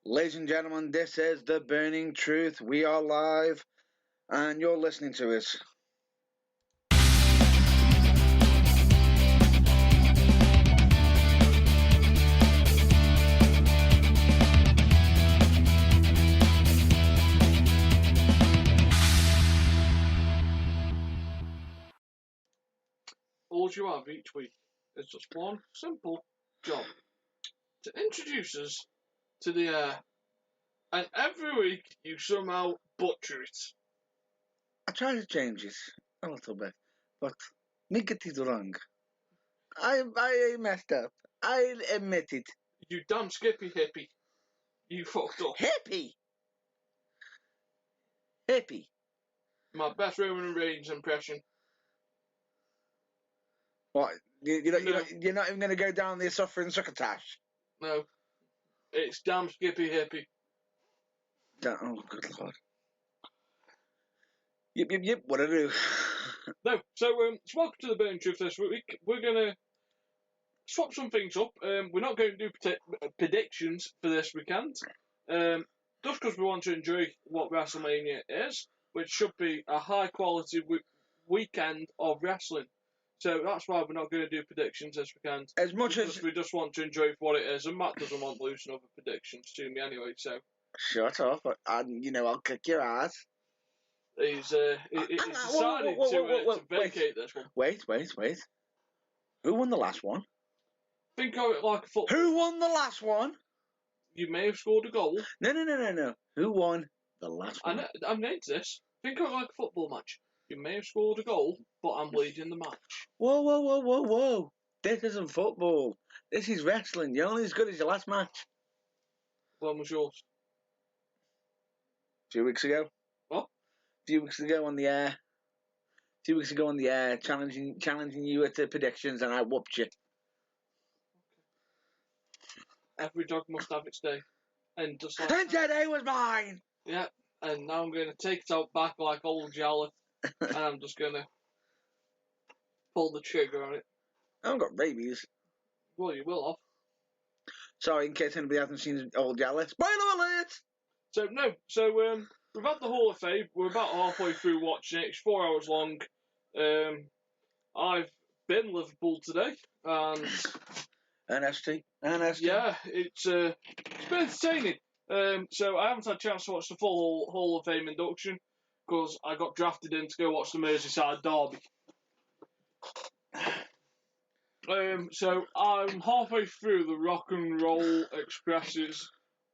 Ladies and gentlemen, this is The Burning Truth. We are live, and you're listening to us. All you have each week is just one simple job to introduce us to the air, and every week you somehow butcher it. I tried to change it a little bit, but me get it wrong. I messed up. I admit it. You damn skippy hippie. You fucked up. Hippie! My best Roman Reigns impression. What? You're not even going to go down the suffering succotash? No. It's damn skippy hippie. Oh, good lord. Yep, what I do. No, so welcome to the Burning Truth this week. We're going to swap some things up. We're not going to do predictions for this weekend. Just because we want to enjoy what Wrestlemania is, which should be a high quality weekend of wrestling. So that's why we're not going to do predictions this weekend. As much as we just want to enjoy for what it is, and Matt doesn't want losing other predictions to me anyway. So shut up, I'll kick your ass. He's decided to vacate this one. Wait. Who won the last one? Think of it like a football. Who won the last one? You may have scored a goal. No. Who won the last one? I'm named to this. Think of it like a football match. You may have scored a goal, but I'm leading the match. Whoa. This isn't football. This is wrestling. You're only as good as your last match. When was yours? A few weeks ago. What? A few weeks ago on the air. Challenging you at the predictions, and I whooped you. Every dog must have its day. And just like and today was mine! Yeah, and now I'm going to take it out back like old Jalla, and I'm just going to pull the trigger on it. I haven't got rabies. Well, you will have. Sorry, in case anybody hasn't seen old Jalla. Spoiler alert! So we've had the Hall of Fame. We're about halfway through watching it. It's 4 hours long. I've been Liverpool today, and NST. Yeah, it's been entertaining. So I haven't had a chance to watch the full Hall of Fame induction because I got drafted in to go watch the Merseyside derby. So I'm halfway through the Rock and Roll Express's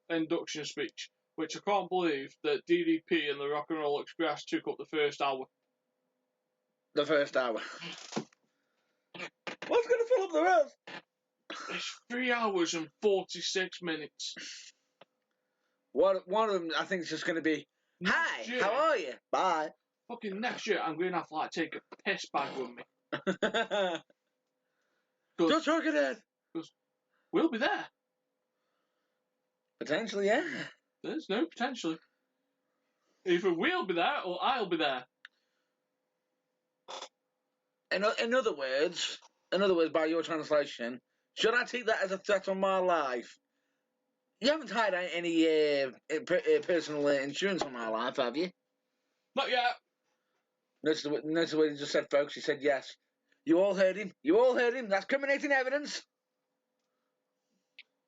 induction speech, which I can't believe that DDP and the Rock and Roll Express took up the first hour. The first hour. What's going to fill up the rest? It's 3 hours and 46 minutes. One of them, I think, is just going to be, hi, how are you? Bye. Fucking next year, I'm going to have to take a piss bag with me. Just chuck it in. Because we'll be there. Potentially, yeah. There's no potentially. Either we'll be there or I'll be there. In other words, by your translation, should I take that as a threat on my life? You haven't had any personal insurance on my life, have you? Not yet. Notice the way he just said, folks. He said yes. You all heard him. That's criminating evidence.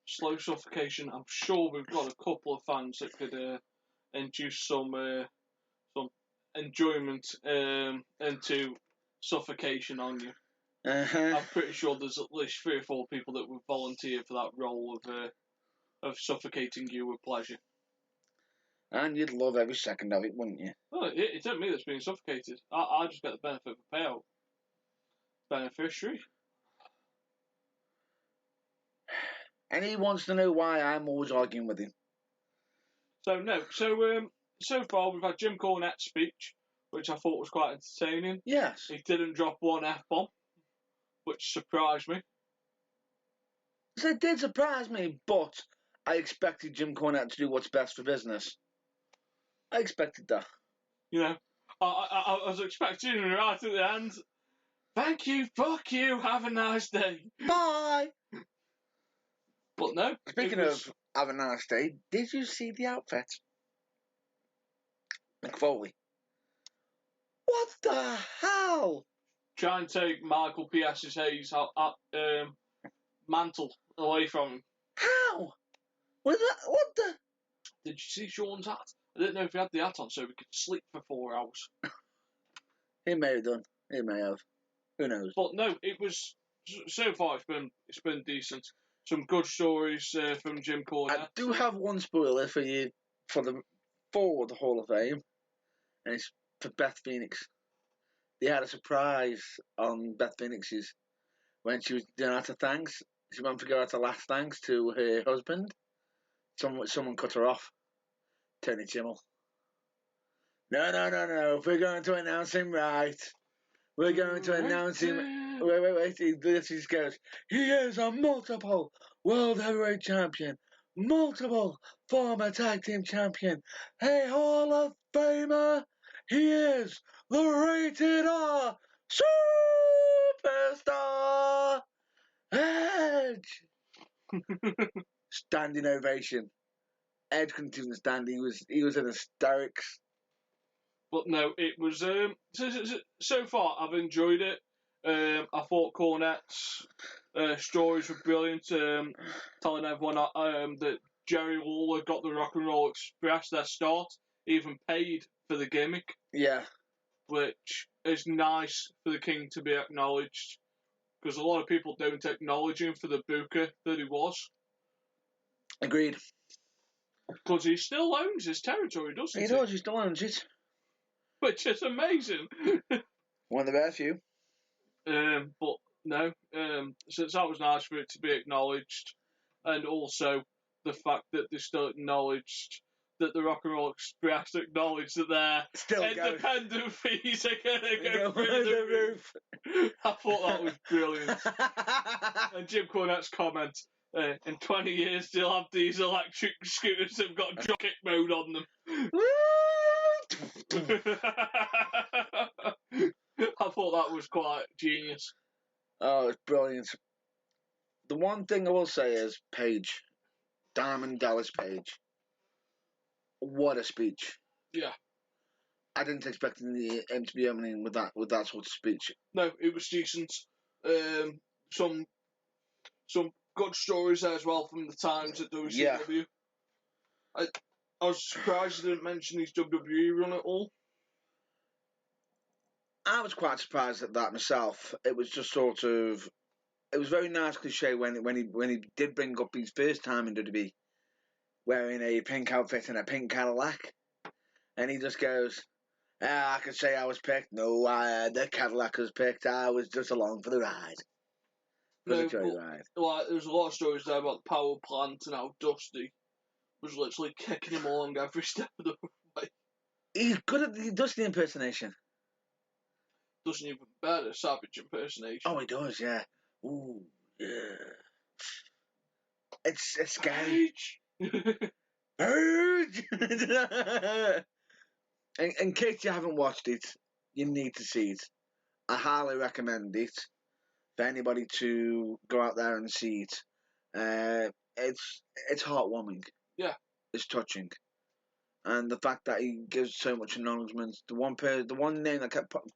Slow suffocation. I'm sure we've got a couple of fans that could induce some enjoyment into suffocation on you. I'm pretty sure there's at least 3 or 4 people that would volunteer for that role of suffocating you with pleasure. And you'd love every second of it, wouldn't you? Well, it's not me that's being suffocated. I just get the benefit of a payout. Beneficiary. And he wants to know why I'm always arguing with him. So far we've had Jim Cornette's speech, which I thought was quite entertaining. Yes. He didn't drop one F-bomb, which surprised me. So it did surprise me, but I expected Jim Cornette to do what's best for business. I expected that. You know, I was expecting right at the end, thank you, fuck you, have a nice day. Bye! But no. Speaking of have a nice day, did you see the outfit? Mick Foley. What the hell? Try and take Michael P.S.'s Hayes mantle away from him. How? What the? Did you see Sean's hat? I didn't know if he had the hat on so we could sleep for 4 hours. He may have done. He may have. Who knows? But no, it was so far. It's been decent. Some good stories from Jim Cornette. I do have one spoiler for you for the Hall of Fame, and it's for Beth Phoenix. They had a surprise on Beth Phoenix's when she was doing out of thanks. She went to go out to last thanks to her husband. Someone cut her off. Tony Chimmel. No. If we're going to announce him right, we're going to announce him. Wait. He just goes, he is a multiple world heavyweight champion, multiple former tag team champion, a Hall of Famer. He is the Rated R Superstar Edge. Standing ovation. Edge couldn't even stand. He was in hysterics. But no, it was so far I've enjoyed it. I thought Cornette's stories were brilliant. Telling everyone that Jerry Lawler got the Rock and Roll Express their start, even paid for the gimmick. Yeah, which is nice for the King to be acknowledged, because a lot of people don't acknowledge him for the booker that he was. Agreed. Because he still owns his territory, doesn't he? He does. He still owns it. Which is amazing. One of the very few. But no, since that was nice for it to be acknowledged, and also the fact that they still acknowledged that the Rock and Roll Express acknowledged that their Still independent fees are going to go through the roof. I thought that was brilliant. And Jim Cornette's comment, in 20 years they'll have these electric scooters that have got drop kick mode on them. I thought that was quite genius. Oh, it's brilliant. The one thing I will say is Page. Diamond Dallas Page. What a speech. Yeah. I didn't expect him to be opening with that sort of speech. No, it was decent. Some good stories there as well from the times at WCW. Yeah. I was surprised he didn't mention his WWE run at all. I was quite surprised at that myself. It was just sort of, it was very nice cliche when he did bring up his first time in WWE, wearing a pink outfit and a pink Cadillac, and he just goes, I could say I was picked. No, the Cadillac was picked. I was just along for the ride. Like, there's a lot of stories there about the power plant and how Dusty was literally kicking him along every step of the way. He's good at the Dusty impersonation. Doesn't even better Savage impersonation. Oh, he does, yeah. Ooh, yeah. It's scary. Page! In case you haven't watched it, you need to see it. I highly recommend it for anybody to go out there and see it. It's heartwarming. Yeah. It's touching. And the fact that he gives so much acknowledgement. The one name that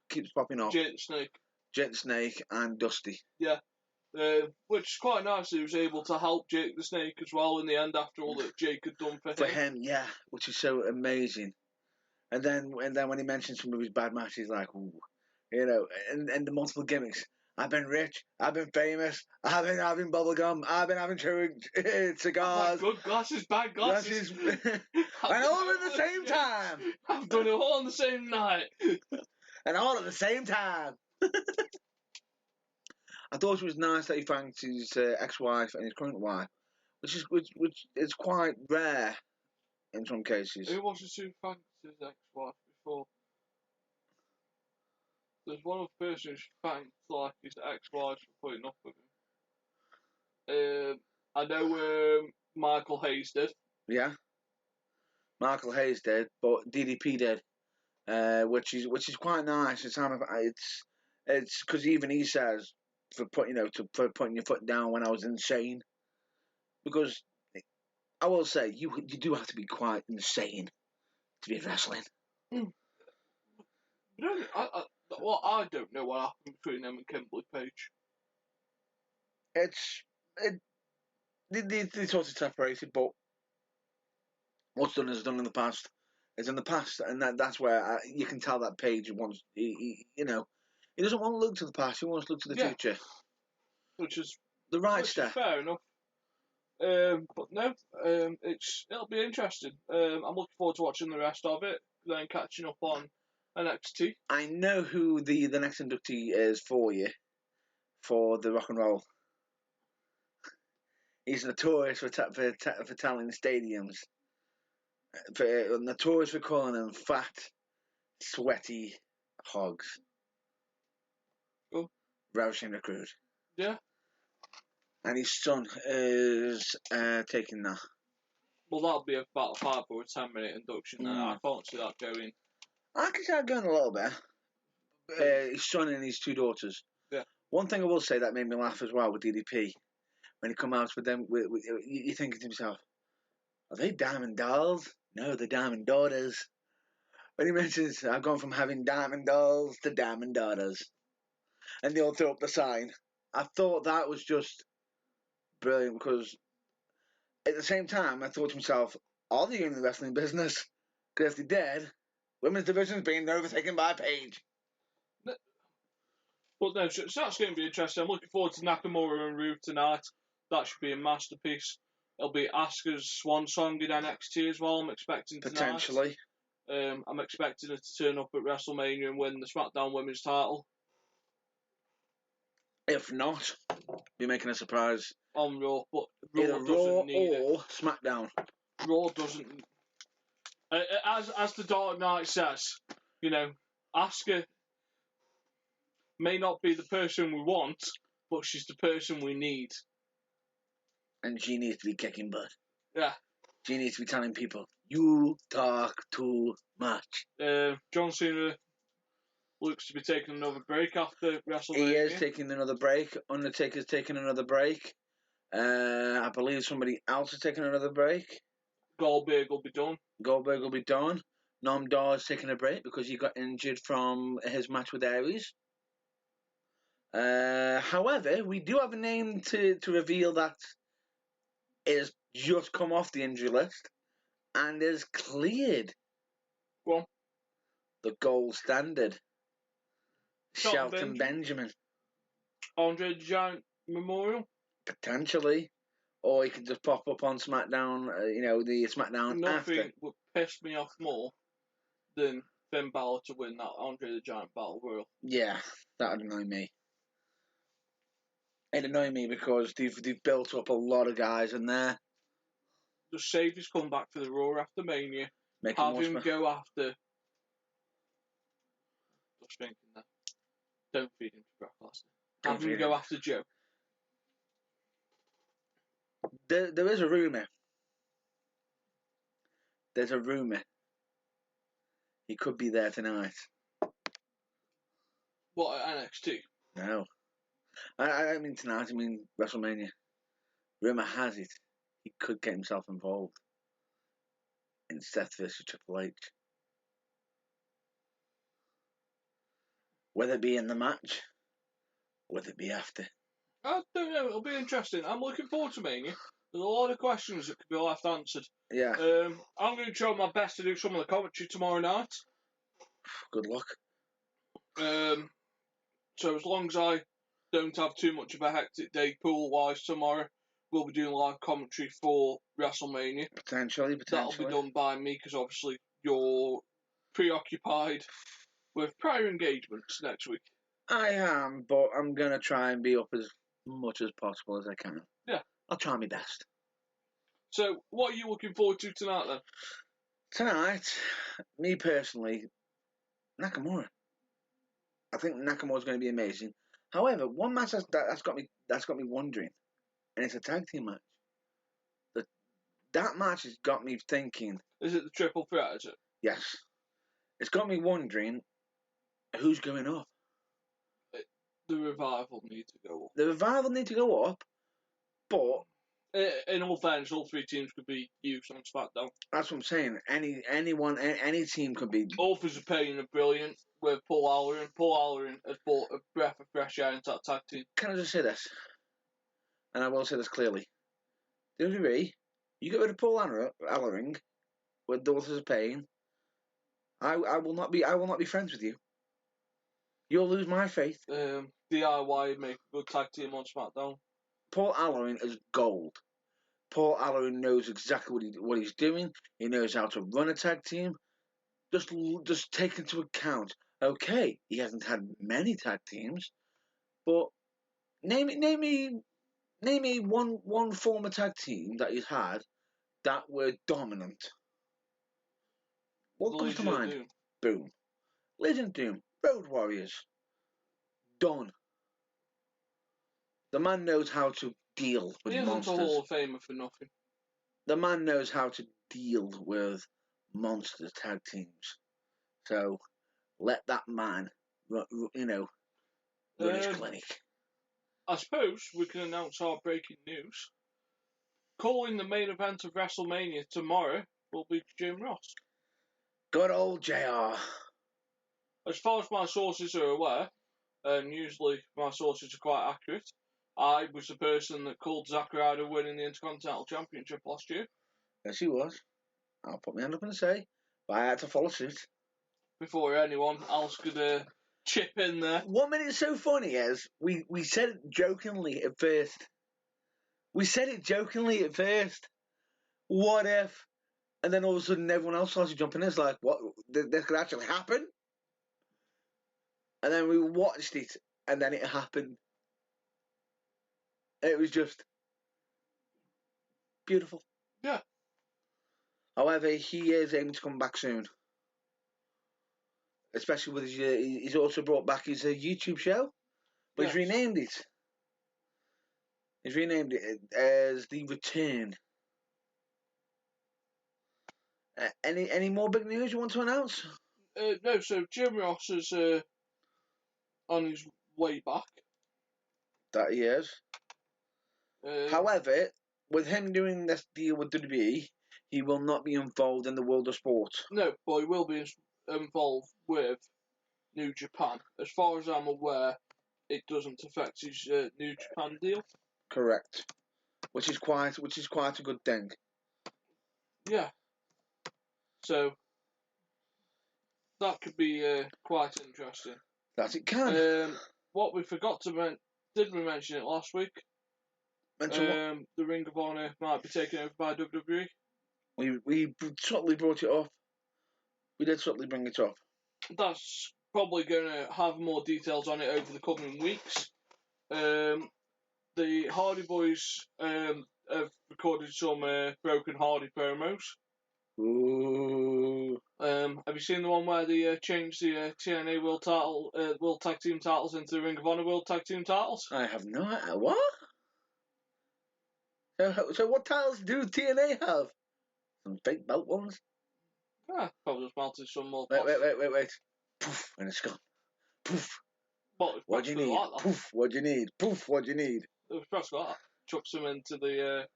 keeps popping up. Jake the Snake and Dusty. Yeah. Which is quite nice. He was able to help Jake the Snake as well in the end after all that Jake had done for him. For him, yeah. Which is so amazing. And then when he mentions some of his bad matches, he's like, ooh. You know, and the multiple gimmicks. I've been rich. I've been famous. I've been having bubblegum. I've been having chewing cigars. Good glasses, bad glasses. And all at the same time. I've done it all on the same night. And all at the same time. I thought it was nice that he thanked his ex-wife and his current wife, which is quite rare in some cases. Who was it who thanked his ex-wife before? There's one other person who's thanked like his ex-wife for putting up with him. I know Michael Hayes did. Yeah, Michael Hayes did, but DDP did, which is quite nice. It's because even he says for putting your foot down when I was insane, because I will say you do have to be quite insane to be wrestling. I don't know what happened between them and Kimberly Page. They sort of separated, but what's done is done in the past. Is in the past, and that's where you can tell that Page wants, he doesn't want to look to the past. He wants to look to the future, which is the right step. Fair enough. But no, it'll be interesting. I'm looking forward to watching the rest of it, then catching up on NXT. I know who the next inductee is for you, for the Rock and Roll. He's notorious for telling stadiums. Notorious for calling them fat, sweaty hogs. Oh. Ravishing Recruit. Yeah. And his son is taking that. Well, that'll be about a 5 or 10 minute induction. Then I can't see that going. I can see that going a little bit. His son and his 2 daughters. Yeah. One thing I will say that made me laugh as well with DDP, when he come out with them, you're thinking to himself, are they diamond dolls? No, they're diamond daughters. When he mentions, I've gone from having diamond dolls to diamond daughters. And they all throw up the sign. I thought that was just brilliant, because at the same time, I thought to myself, are they in the wrestling business? Because if they're dead, women's division's being overtaken by Paige. But no, so that's going to be interesting. I'm looking forward to Nakamura and Rude tonight. That should be a masterpiece. It'll be Asuka's swan song in NXT as well, I'm expecting tonight. Potentially. I'm expecting her to turn up at WrestleMania and win the SmackDown Women's title. If not, be making a surprise. On Raw, but Either Raw need or it. SmackDown. Raw doesn't. As the Dark Knight says, Asuka may not be the person we want, but she's the person we need. And she needs to be kicking butt. Yeah. She needs to be telling people, you talk too much. John Cena looks to be taking another break after WrestleMania. He is taking another break. Undertaker's taking another break. I believe somebody else is taking another break. Goldberg will be done. Noam Dar's taking a break because he got injured from his match with Aries. However, we do have a name to reveal that is just come off the injury list and is cleared. Go on. The gold standard. Shelton Benjamin. Andre the Giant Memorial? Potentially. Or he could just pop up on SmackDown, the SmackDown after. Nothing would piss me off more than Finn Balor to win that Andre the Giant Battle Royal. Yeah, that would annoy me. It'd annoy me because they've built up a lot of guys in there. Just save his comeback for the Raw after Mania. Have him go after. Just thinking that. Don't feed him to Brock Lesnar. Have him go after Joe. There is a rumour. There's a rumour. He could be there tonight. What, at NXT? No. I don't mean tonight, I mean WrestleMania. Rumour has it he could get himself involved in Seth versus Triple H. Whether it be in the match, whether it be after. I don't know, it'll be interesting. I'm looking forward to Mania. There's a lot of questions that could be left answered. Yeah. I'm going to try my best to do some of the commentary tomorrow night. Good luck. So as long as I don't have too much of a hectic day pool-wise tomorrow, we'll be doing live commentary for WrestleMania. Potentially. That'll be done by me because obviously you're preoccupied with prior engagements next week. I am, but I'm going to try and be up as much as possible as I can. Yeah. I'll try my best. So, what are you looking forward to tonight, then? Tonight, me personally, Nakamura. I think Nakamura's going to be amazing. However, one match that's got me wondering, and it's a tag team match. That match has got me thinking. Is it the triple threat, is it? Yes. It's got me wondering who's going up. The Revival need to go up. The Revival need to go up, but In all fairness, all three teams could be used on SmackDown. That's what I'm saying. Any team could be. Authors of Pain are brilliant with Paul Halloran. Paul Halloran has brought a breath of fresh air into that tag team. Can I just say this? And I will say this clearly. WWE, you get rid of Paul Halloran with Daughters of Pain. I will not be friends with you. You'll lose my faith. DIY make a good tag team on SmackDown. Paul Halloran is gold. Paul Halloran knows exactly what he's doing. He knows how to run a tag team. Just take into account. Okay, he hasn't had many tag teams, but name me one former tag team that he's had that were dominant. What comes to mind? Doom. Boom. Legion of Doom. Road Warriors. Done. The man knows how to deal with monsters. He isn't a Hall of Famer for nothing. The man knows how to deal with monster tag teams. So let that man, run his clinic. I suppose we can announce our breaking news. Calling the main event of WrestleMania tomorrow will be Jim Ross. Good old JR. As far as my sources are aware, and usually my sources are quite accurate, I was the person that called Zack Ryder winning the Intercontinental Championship last year. Yes, he was. I'll put my hand up and say, but I had to follow suit. Before anyone else could chip in there. What made it so funny is we said it jokingly at first. What if? And then all of a sudden everyone else started jumping in. It's like, what? This could actually happen? And then we watched it, and then it happened. It was just beautiful. Yeah. However, he is aiming to come back soon. Especially with his, he's also brought back his YouTube show. But yes. He's renamed it. He's renamed it as The Return. Any more big news you want to announce? No, so Jim Ross is on his way back. That he is. However, with him doing this deal with WWE, he will not be involved in the world of sport. No, but he will be involved with New Japan. As far as I'm aware, it doesn't affect his New Japan deal. Correct. Which is quite a good thing. Yeah. So that could be quite interesting. That it can. What we forgot to did we mention it last week? The Ring of Honor might be taken over by WWE. We subtly brought it up. We did subtly bring it up. That's probably going to have more details on it over the coming weeks. The Hardy Boys have recorded some Broken Hardy promos. Ooh. Have you seen the one where they changed the TNA World Tag Team titles into the Ring of Honor World Tag Team titles? I have no idea. What? So what titles do TNA have? Some fake belt ones? Yeah, probably just mounted some more. Wait. Poof, and it's gone. Poof. Well, what do you need? Like Poof, what do you need? Poof, what do you need? It was practically like that. Chucks them into the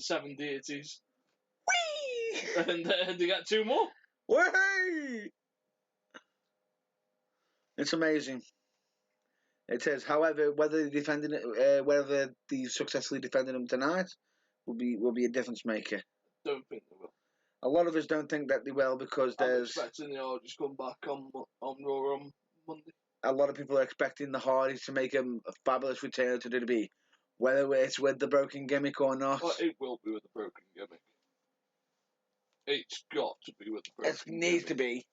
seven deities. Whee! And they get two more. Whee! It's amazing. It says, however, whether they successfully defended them tonight will be a difference maker. Don't think they will. A lot of us don't think that they will because there's. I'm expecting the Hardys come back on Raw on Monday. A lot of people are expecting the Hardys to make a fabulous return to WWE, whether it's with the broken gimmick or not. Well, it will be with the broken gimmick. It's got to be with the broken gimmick. It needs to be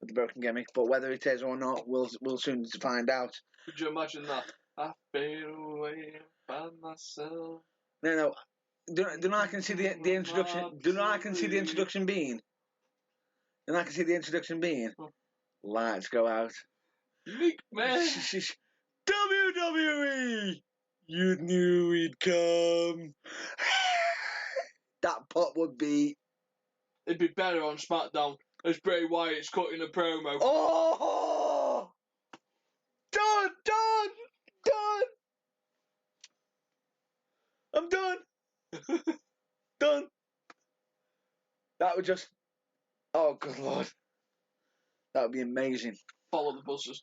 with the broken gimmick, but whether it is or not, we'll soon find out. Could you imagine that? I fade away by myself. No. Do I can see the introduction? Do I can see the introduction being? And I can see the introduction being. Lights go out. Meek man. WWE. You knew we'd come. That pot would be. It'd be better on SmackDown as Bray Wyatt's cutting a promo. Oh! Done! I'm done! That would just... Oh, good Lord. That would be amazing. Follow the buzzers.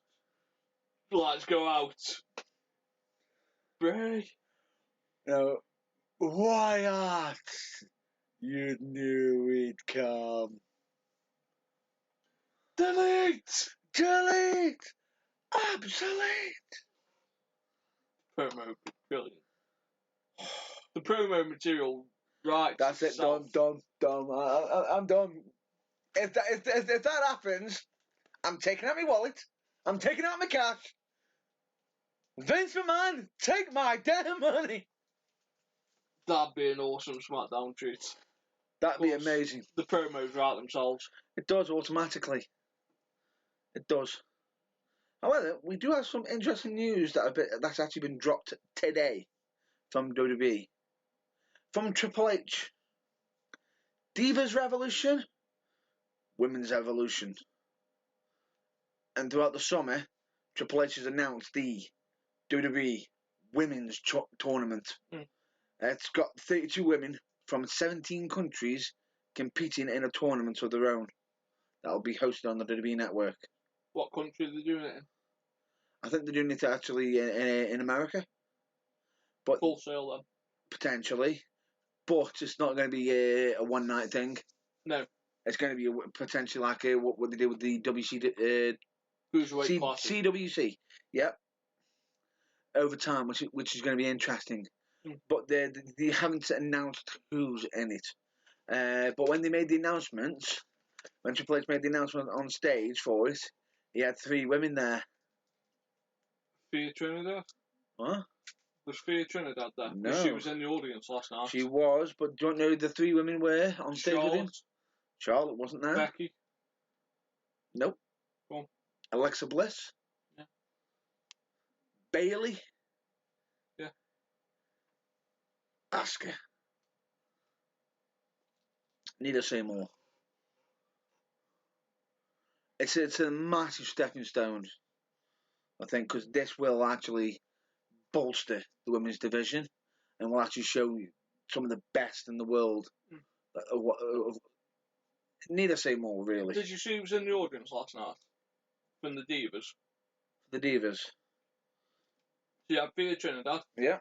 Lights go out. Bray. No. Wyatt! You knew we'd come. Delete! Delete! Obsolete! Promo, brilliant. The promo material, right? That's it, done. I'm done. If that happens, I'm taking out my wallet. I'm taking out my cash. Vince McMahon, take my damn money. That'd be an awesome SmackDown treat. That'd be amazing. The promos write themselves. It does automatically. It does. However, we do have some interesting news that's actually been dropped today from WWE. From Triple H. Divas Revolution, Women's Evolution. And throughout the summer, Triple H has announced the WWE Women's Tournament. It's got 32 women from 17 countries competing in a tournament of their own. That'll be hosted on the WWE Network. What country are they doing it in? I think they're doing it actually in America. But Full sail then? Potentially. But it's not going to be a one-night thing. No. It's going to be potentially like what they did with the CWC. Yep. Over time, which is going to be interesting. But they haven't announced who's in it. But when they made the announcements, when Triple H made the announcement on stage for it, he had 3 women there. Thea Trinidad? What? Was Thea Trinidad there? No. She was in the audience last night. She was, but don't know who the 3 women were on stage with him? Charlotte wasn't there. Becky? Nope. Go on. Alexa Bliss? Yeah. Bayley? Yeah. Asuka? Need to say more. It's a massive stepping stone, I think, because this will actually bolster the women's division and will actually show you some of the best in the world. Need to say more, really. Did you see who was in the audience last night? From the Divas? The Divas. So you had Thea Trinidad. Yeah.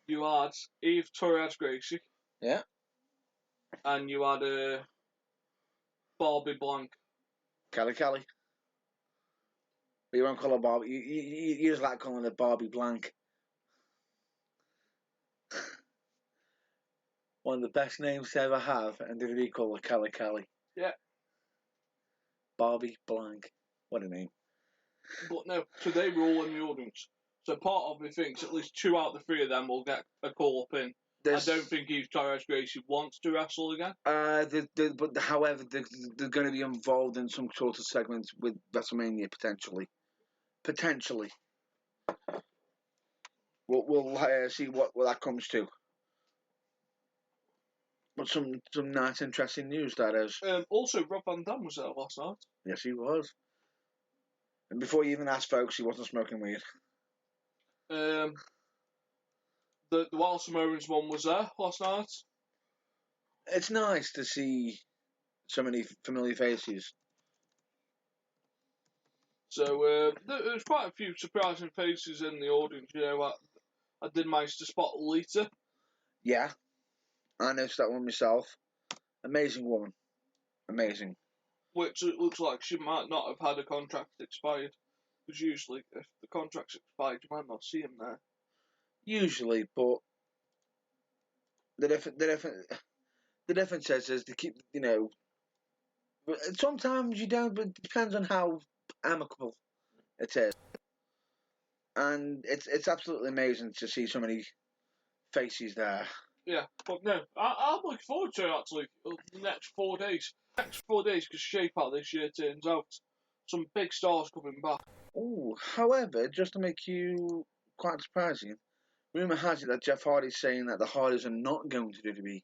You had Eve Torres Gracie. Yeah. And you had Barbie Blank. Kelly. But you won't call her Barbie. You just like calling her Barbie Blank. One of the best names to ever have, and did he call her Kelly? Yeah. Barbie Blank. What a name. But no, so they were all in the audience. So part of me thinks at least 2 out of the 3 of them will get a call up in. I don't think Eve Torres Gracie wants to wrestle again. However, they're going to be involved in some sort of segment with WrestleMania potentially. We'll see what that comes to. But some nice, interesting news, that is. Also, Rob Van Dam was there last night. Yes, he was. And before you even asked, folks, he wasn't smoking weed. The Wild Samoans one was there last night. It's nice to see so many familiar faces. So there's quite a few surprising faces in the audience. You know, I did manage to spot Lita. Yeah, I noticed that one myself. Amazing woman. Amazing. Which it looks like she might not have had a contract expired. Because usually, if the contract's expired, you might not see him there. Usually, but the difference is they keep, sometimes you don't, but it depends on how amicable it is. And it's absolutely amazing to see so many faces there. Yeah, but no, I'm looking forward to it, actually, the next 4 days. Next 4 days, because shape how this year turns out. Some big stars coming back. Oh, however, just to make you quite surprising, rumour has it that Jeff Hardy's saying that the Hardys are not going to WWE.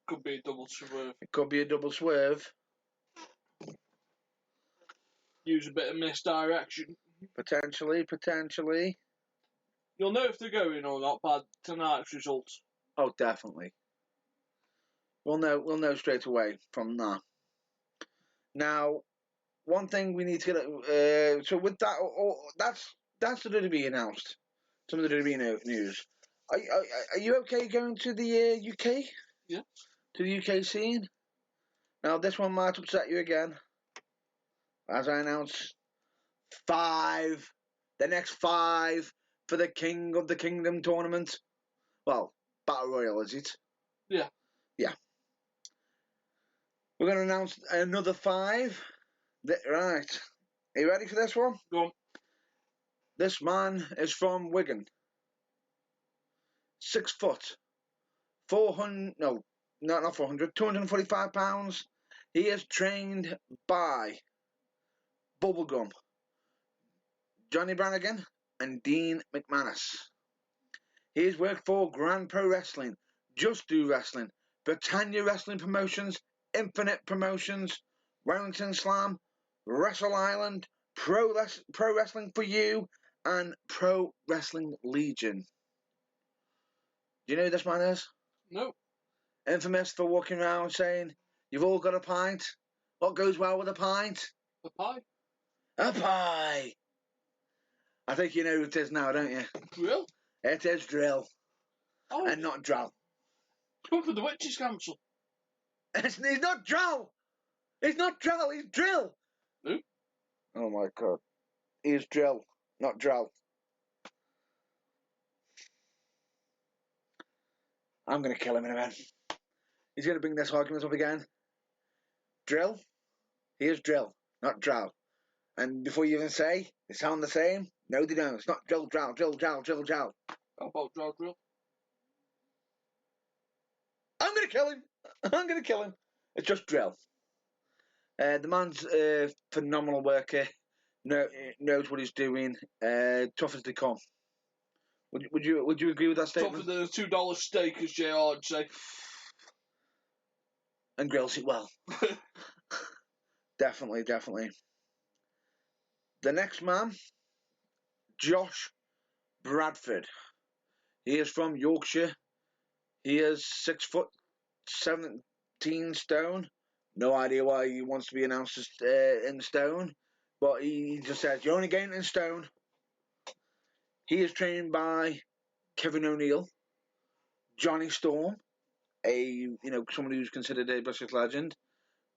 Could be a double swerve. It could be a double swerve. Use a bit of misdirection. Potentially. You'll know if they're going or not by tonight's results. Oh, definitely. We'll know straight away from that. Now, one thing we need to get. So with that, that's the WWE announced. Some of the WWE news. Are you okay going to the UK? Yeah. To the UK scene? Now, this one might upset you again. As I announced, 5. The next 5 for the King of the Kingdom tournament. Well, Battle Royal, is it? Yeah. Yeah. We're going to announce another 5. Right. Are you ready for this one? Go on. This man is from Wigan. 6 foot. 400. No, not 400. 245 pounds. He is trained by Bubblegum, Johnny Brannigan, and Dean McManus. He has worked for Grand Pro Wrestling, Just Do Wrestling, Britannia Wrestling Promotions, Infinite Promotions, Wellington Slam, Wrestle Island, Pro Wrestling for You, and Pro Wrestling Legion. Do you know who this man is? No. Infamous for walking around saying, "You've all got a pint. What goes well with a pint? A pie. A pie." I think you know who it is now, don't you? Drill. It is Drill. Oh. And not Drow. Come for the Witches' Council. He's not Drow. He's not Drow. He's Drill. Who? Oh my god. He's Drill, not Drow. I'm going to kill him in a minute. He's going to bring this argument up again. Drill. He is Drill, not Drow. And before you even say, they sound the same. No, they don't. It's not Drill, Drow, Drill, Drow, Drill, Drow. How about Drill? I'm going to kill him. I'm going to kill him. It's just Drill. The man's a phenomenal worker. Knows what he's doing. Tough as they come. Would you agree with that statement? Tougher than a $2 steak, as JR would say. And grills it well. Definitely. The next man, Josh Bradford. He is from Yorkshire. He is 6 foot 17 stone. No idea why he wants to be announced as in stone, but he just says you're only getting in stone. He is trained by Kevin O'Neill, Johnny Storm, someone who's considered a British legend,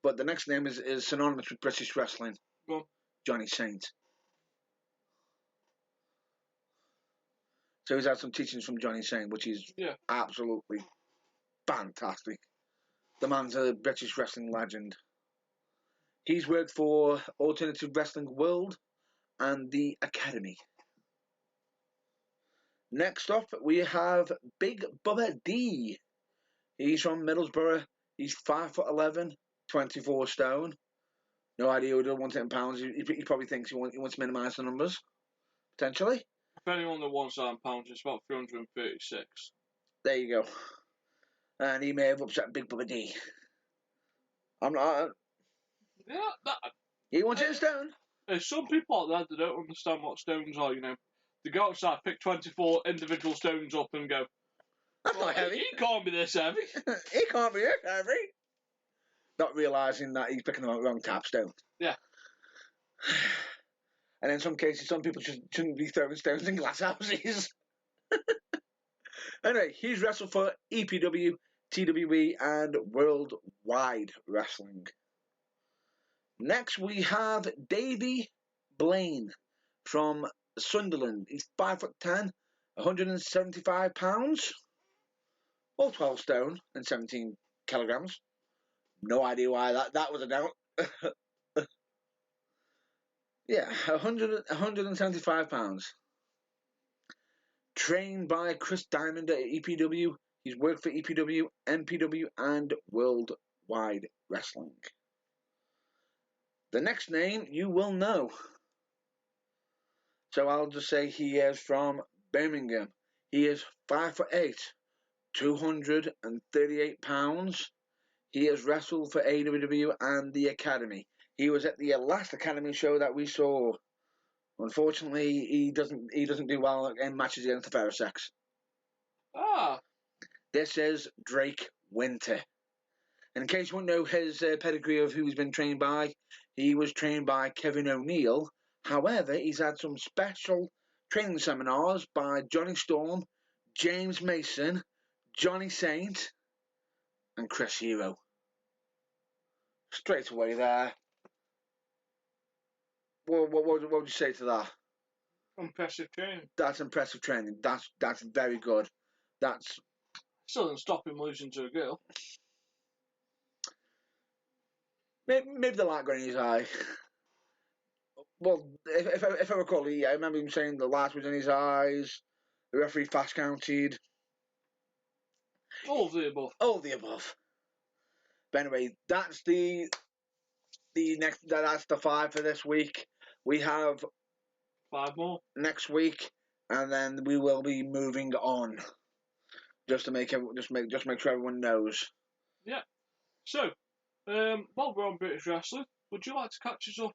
but the next name is synonymous with British wrestling. Well, Johnny Saint. So he's had some teachings from Johnny Saint, which is absolutely fantastic. The man's a British wrestling legend. He's worked for Alternative Wrestling World and the Academy. Next up, we have Big Bubba D. He's from Middlesbrough. He's 5'11", 24 stone. No idea who doesn't want it in pounds. He probably thinks he wants to minimise the numbers, potentially. If anyone that wants that in pounds, it's about 336. There you go. And he may have upset Big Bubba D. I'm not. Yeah, He wants it in stone. There's some people out there that don't understand what stones are, They go outside, pick 24 individual stones up and go, That's not heavy. He can't be this heavy. He can't be this heavy. Not realising that he's picking the wrong type stone. Yeah. And in some cases, some people shouldn't be throwing stones in glass houses. Anyway, he's wrestled for EPW, TWE, and Worldwide Wrestling. Next, we have Davey Blaine from Sunderland. He's 5'10", 175 pounds, or 12 stone and 17 kilograms. No idea why that was a doubt. Yeah, 175 pounds. Trained by Chris Diamond at EPW. He's worked for EPW, MPW, and Worldwide Wrestling. The next name you will know. So I'll just say he is from Birmingham. He is 5'8", 238 pounds. He has wrestled for AWW and the Academy. He was at the last Academy show that we saw. Unfortunately, he doesn't do well in matches against the fairer sex. Ah. This is Drake Winter. And in case you won't know his pedigree of who he's been trained by, he was trained by Kevin O'Neill. However, he's had some special training seminars by Johnny Storm, James Mason, Johnny Saint, and Chris Hero. Straight away there. What would you say to that? Impressive training. That's impressive training. That's very good. That's Still doesn't stop him losing to a girl. maybe the light got in his eye. Well, if I recall, I remember him saying the light was in his eyes. The referee fast counted. All of the above. All of the above. But anyway, that's the next. That's the 5 for this week. We have 5 more next week, and then we will be moving on. Just to make sure everyone knows. Yeah. So, while we're on British wrestling, would you like to catch us up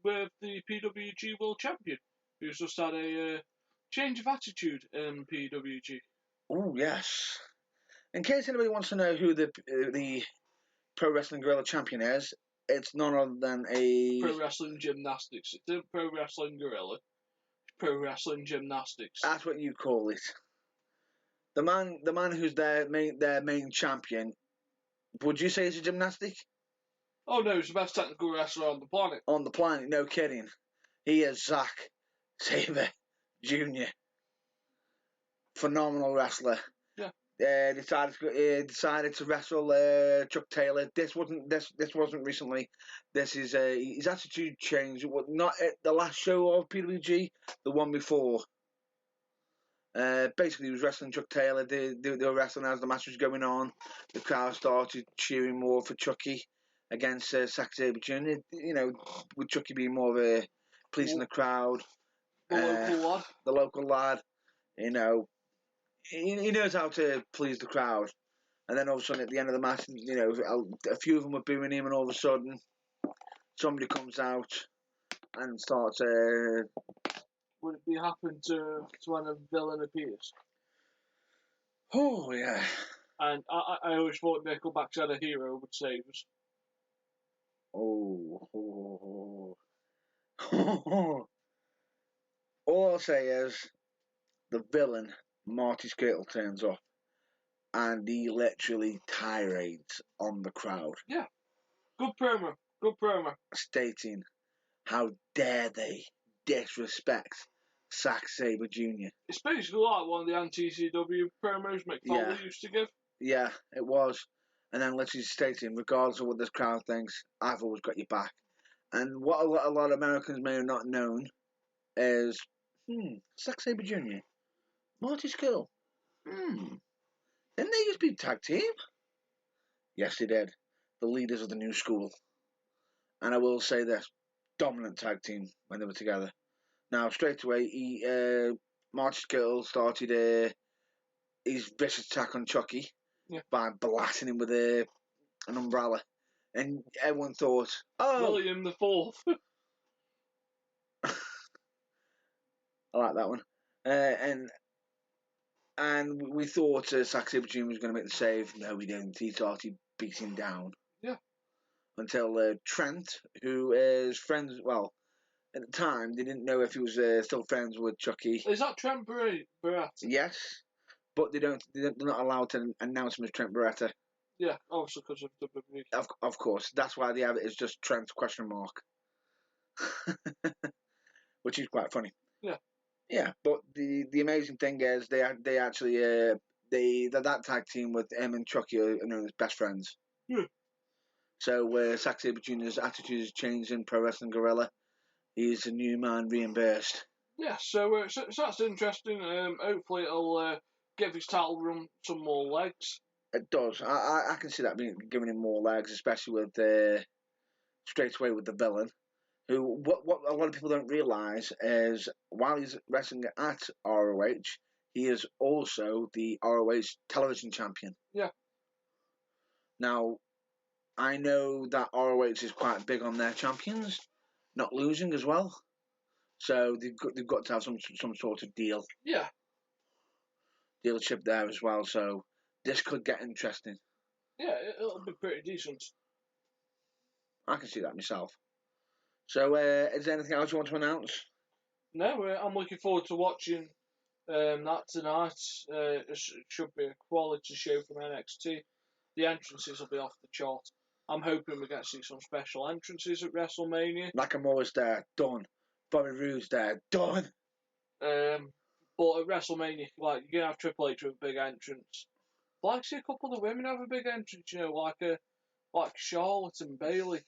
with the PWG World Champion, who's just had a change of attitude in PWG? Oh yes. In case anybody wants to know who the Pro Wrestling Gorilla Champion is, it's none other than a Pro Wrestling Gymnastics. It's not Pro Wrestling Gorilla. It's Pro Wrestling Gymnastics. That's what you call it. The man who's their main champion. Would you say he's a gymnastic? Oh no, he's the best technical wrestler on the planet. On the planet, no kidding. He is Zack Sabre Jr. Phenomenal wrestler. Yeah. Decided to wrestle Chuck Taylor. This wasn't recently. This is his attitude changed. Not at the last show of PWG, the one before. Basically, he was wrestling Chuck Taylor. They were wrestling as the match was going on. The crowd started cheering more for Chucky against Zack Sabre Jr. You know, with Chucky being more of a pleasing the crowd. The local lad. You know, he knows how to please the crowd. And then all of a sudden, at the end of the match, you know, a few of them were booing him, and all of a sudden, somebody comes out and starts. Would it be happen to when a villain appears? Oh yeah. And I always thought Nickelback's had a hero would save us. Oh. All I'll say is the villain, Marty Skittle, turns up and he literally tirades on the crowd. Yeah. Good promo. Stating, how dare they disrespect Zack Sabre Jr. It's basically like one of the anti-CW promos Mick Foley used to give. Yeah, it was. And then literally stating, regardless of what this crowd thinks, I've always got your back. And what a lot of Americans may have not known is, Zack Sabre Jr., Marty Skittle, didn't they used to be tag team? Yes, they did. The leaders of the new school. And I will say this, dominant tag team when they were together. Now, straight away, Marty Skittle started his vicious attack on Chucky by blasting him with an umbrella. And everyone thought, William the Fourth. I like that one. And we thought Zack Sabre Jr. was going to make the save. No, we didn't. He started beating down. Yeah. Until Trent, who is friends, well, at the time, they didn't know if he was still friends with Chucky. Is that Trent Barretta? Yes. But they're not allowed to announce him as Trent Barretta. Yeah, obviously because of WWE. Of course. That's why they have it as just Trent ? Which is quite funny. Yeah. Yeah, but the amazing thing is they actually that tag team with him and Chucky are known as best friends. Yeah. So Zack Sabre Jr.'s attitude has changed in Pro Wrestling Gorilla. He's a new man reimbursed. Yeah, so that's interesting. Hopefully it'll give his title run some more legs. It does. I can see that giving him more legs, especially with straight away with the villain. Who what a lot of people don't realise is while he's wrestling at ROH, he is also the ROH television champion. Yeah. Now, I know that ROH is quite big on their champions not losing as well, so they've got to have some sort of deal. Yeah. Dealership there as well. So this could get interesting. Yeah, it'll be pretty decent. I can see that myself. So, is there anything else you want to announce? No, I'm looking forward to watching that tonight. It should be a quality show from NXT. The entrances will be off the chart. I'm hoping we get to see some special entrances at WrestleMania. Nakamura's there, done. Bobby Roode's there, done. But at WrestleMania, like, you're gonna have Triple H with a big entrance. But like, see a couple of the women have a big entrance, like Charlotte and Bailey.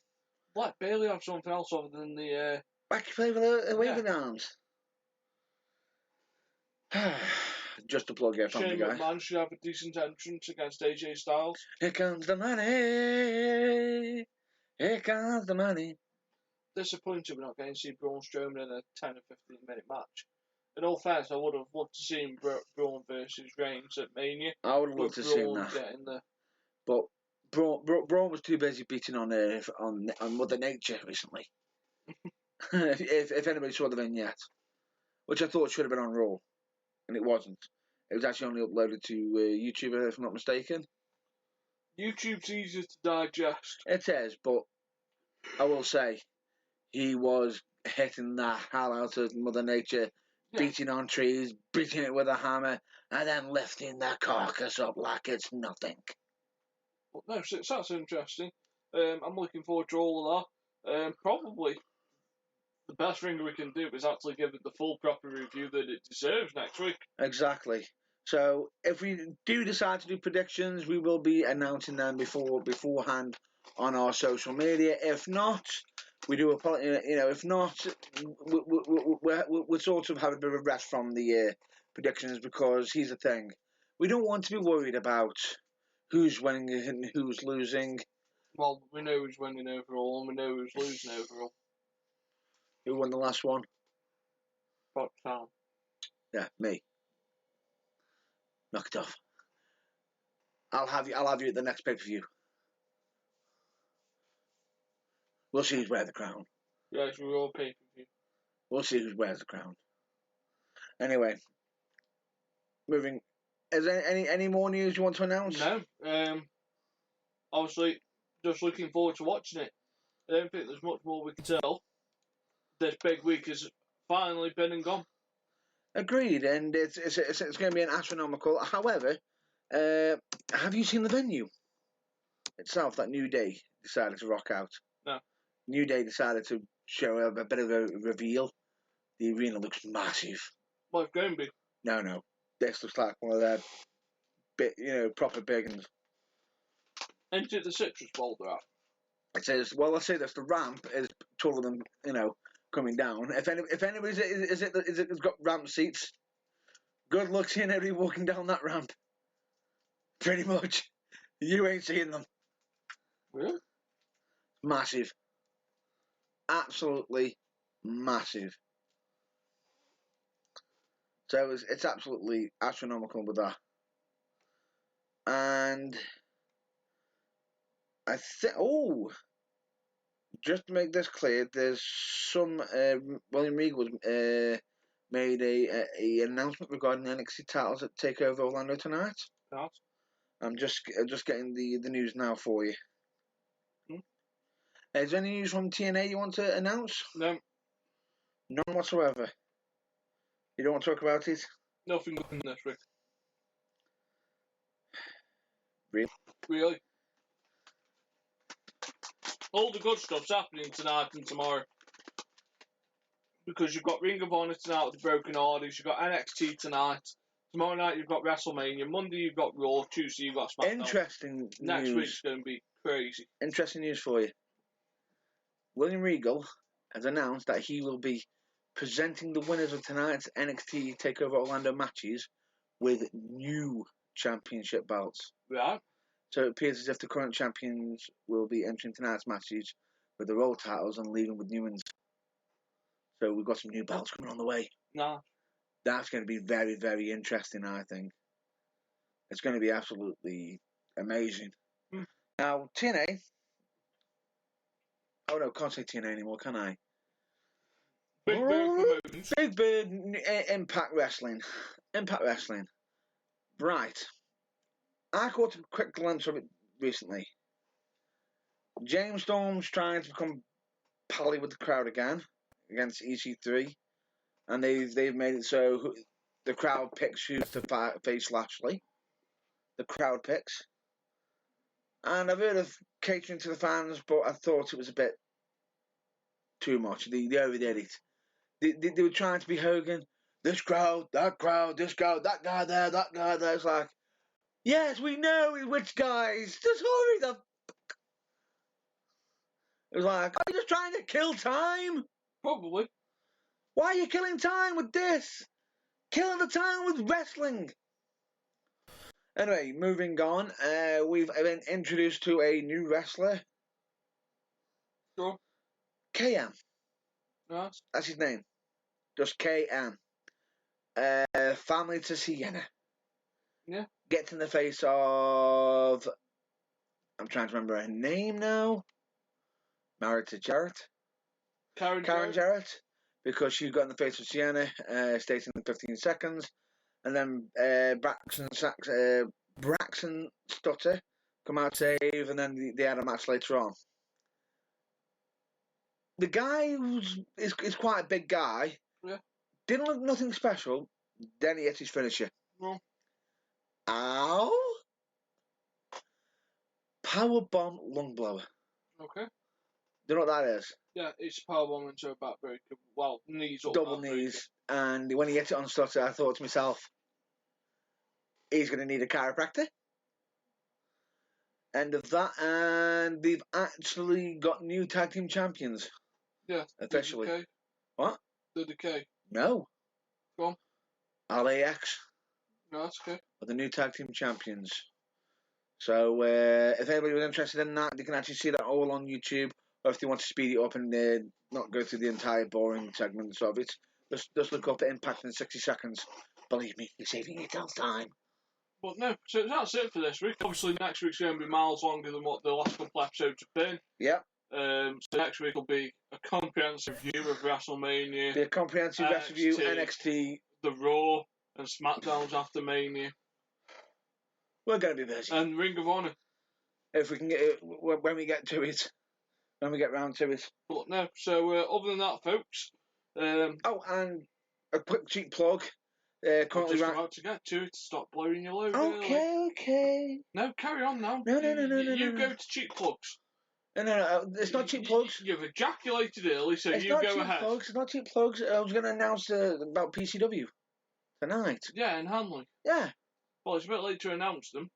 Like Bailey have something else other than the Back play with the waving arms. Just to plug it, family Shane guy. McMahon should have a decent entrance against AJ Styles. Here comes the money. Here comes the money. Disappointed we're not getting to see Braun Strowman in a 10 or 15 minute match. In all fairness, I would have loved to see Braun versus Reigns at Mania. I would love to see that. Getting the... But Braun was too busy beating on Mother Nature recently. if anybody saw the vignette, which I thought should have been on Raw, and it wasn't. It was actually only uploaded to YouTube, if I'm not mistaken. YouTube's easier to digest. It is, but I will say, he was hitting the hell out of Mother Nature, beating on trees, beating it with a hammer, and then lifting the carcass up like it's nothing. But no, so that's interesting. I'm looking forward to all of that. Probably the best thing we can do is actually give it the full proper review that it deserves next week. Exactly. So if we do decide to do predictions, we will be announcing them beforehand on our social media. If not, we do apologize. If not, we're sort of having a bit of a rest from the predictions, because here's the thing: we don't want to be worried about who's winning and who's losing. Well, we know who's winning overall, and we know who's losing overall. Who won the last one? Foxtown. Yeah, me. Knock it off. I'll have you at the next pay-per-view. We'll see who's wearing the crown. Yes, we're all pay-per-view. We'll see who wears the crown. Anyway, moving. Is there any more news you want to announce? No. Obviously, just looking forward to watching it. I don't think there's much more we can tell. This big week has finally been and gone. Agreed, and it's going to be an astronomical. However, have you seen the venue itself? That New Day decided to rock out. No. New Day decided to show a bit of a reveal. The arena looks massive. Well, it's going to be. No. This looks like one of their proper big ones. Ain't it the Citrus Bowl they're at? It says, well, let's say this: the ramp is taller than coming down. If anybody's it's got ramp seats, good luck seeing everybody walking down that ramp. Pretty much, you ain't seeing them. Really? Massive, absolutely massive. So it's absolutely astronomical with that. And I think, just to make this clear, there's some William Regal made a announcement regarding the NXT titles at Takeover Orlando tonight. Yes. I'm just getting the news now for you. Is there any news from TNA you want to announce? No. None whatsoever. You don't want to talk about it? Nothing good in this week. Really? All the good stuff's happening tonight and tomorrow. Because you've got Ring of Honor tonight with the Broken Orders, you've got NXT tonight. Tomorrow night you've got WrestleMania. Monday you've got Raw. Tuesday you've got SmackDown. Interesting Next news. week's going to be crazy. Interesting news for you. William Regal has announced that he will be presenting the winners of tonight's NXT TakeOver Orlando matches with new championship belts. Right. So it appears as if the current champions will be entering tonight's matches with their old titles and leaving with new ones. So we've got some new belts coming on the way. No. That's going to be very, very interesting, I think. It's going to be absolutely amazing. Now, TNA... Oh no, can't say TNA anymore, can I? Big Bird Promotions. Big Bird Impact Wrestling. Impact Wrestling. Right. I caught a quick glimpse of it recently. James Storm's trying to become pally with the crowd again against EC3, and they've made it so the crowd picks who to face Lashley. The crowd picks, and I've heard of catering to the fans, but I thought it was a bit too much. They overdid it. They were trying to be Hogan. This crowd, that crowd, this crowd, that guy there, that guy there. It's like, yes, we know which guys. Just hurry the. It was like, are you just trying to kill time? Probably. Why are you killing time with this? Killing the time with wrestling. Anyway, moving on. We've been introduced to a new wrestler. Sure. KM. Nice. That's his name. Just KM. Family to Sienna. Yeah. Gets in the face of. I'm trying to remember her name now. Married to Jarrett. Karen Jarrett. Because she got in the face of Sienna, stays in 15 seconds. And then Braxton Stutter come out save, and then they had a match later on. The guy is quite a big guy. Yeah. Didn't look nothing special. Then he hits his finisher. No. Ow! Powerbomb lung blower. Okay. Do you know what that is? Yeah, it's powerbomb into a backbreaker. Well, knees up. Double knees. And when he hit it on Stutter, I thought to myself, he's going to need a chiropractor. End of that. And they've actually got new tag team champions. Yeah. Officially. The Decay. What? The Decay. No. Go on. LAX. No, that's okay. Are the new tag team champions. So if anybody was interested in that, they can actually see that all on YouTube. Or if they want to speed it up and not go through the entire boring segments of it, just look up Impact in 60 seconds. Believe me, you're saving yourself time. But no, so that's it for this week. Obviously, next week's going to be miles longer than what the last couple episodes have been. Yep. So next week will be a comprehensive view of WrestleMania. Be a comprehensive review, NXT. The Raw and SmackDowns after Mania. We're going to be busy. And Ring of Honor. If we can get it, when we get to it. When we get round to it. But no, so other than that, folks. Oh, and a quick cheap plug. Currently just about to get to it. Stop blowing your load. Okay. No, carry on now. No. You go to cheap plugs. No. It's not cheap plugs. You've ejaculated early, so it's you not go cheap ahead. Plugs. It's not cheap plugs. I was going to announce about PCW tonight. Yeah, in Hanley. Yeah. Well, it's a bit late to announce them.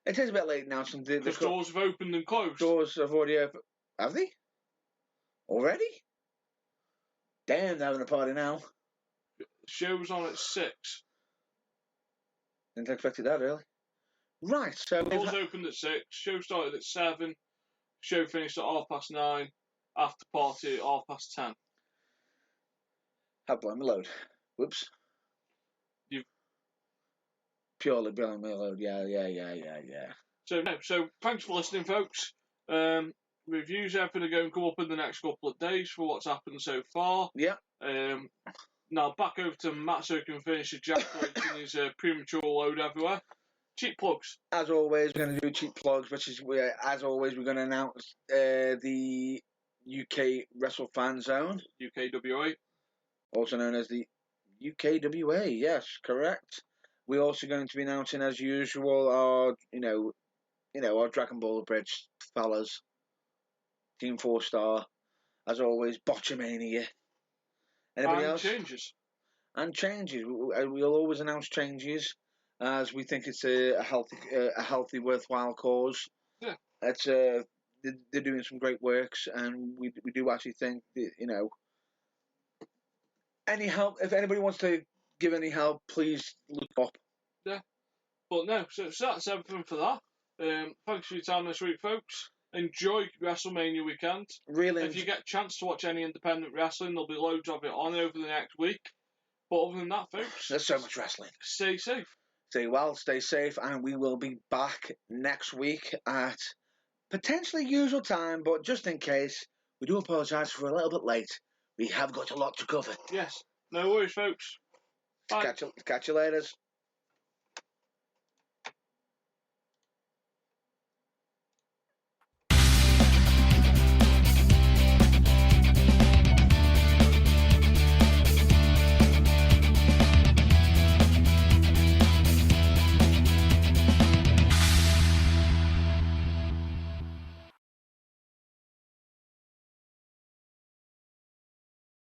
It is a bit late announcing. Because doors have opened and closed. Doors have already opened. Have they? Already? Damn, they're having a party now. Show's on at 6. Didn't expect it that early. Right, so... Doors opened at 6. Show started at 7. Show finished at 9:30. After party at 10:30. Have blown my load. Whoops. You've... Purely blown my load, yeah. So thanks for listening, folks. Reviews, everything are going to come up in the next couple of days for what's happened so far. Yeah. Now back over to Matt so he can finish ejaculating his premature load everywhere. Cheap plugs. As always, we're going to do cheap plugs, which is, as always, we're going to announce the UK Wrestle Fan Zone. UKWA. Also known as the UKWA, yes, correct. We're also going to be announcing, as usual, our Dragon Ball Bridge fellas. Team 4-star. As always, Botchamania. Anybody else? And changes. We'll always announce changes as we think it's a healthy, worthwhile cause. Yeah. It's they're doing some great works, and we do actually think that, any help. If anybody wants to give any help, please look up. Yeah. But no, so that's everything for that. Thanks for your time this week, folks. Enjoy WrestleMania weekend. Really. If you get a chance to watch any independent wrestling, there'll be loads of it on over the next week. But other than that, folks, there's so much wrestling. Stay safe. Stay well, stay safe, and we will be back next week at potentially usual time, but just in case, we do apologise for a little bit late. We have got a lot to cover. Yes. No worries, folks. Bye. Catch you later.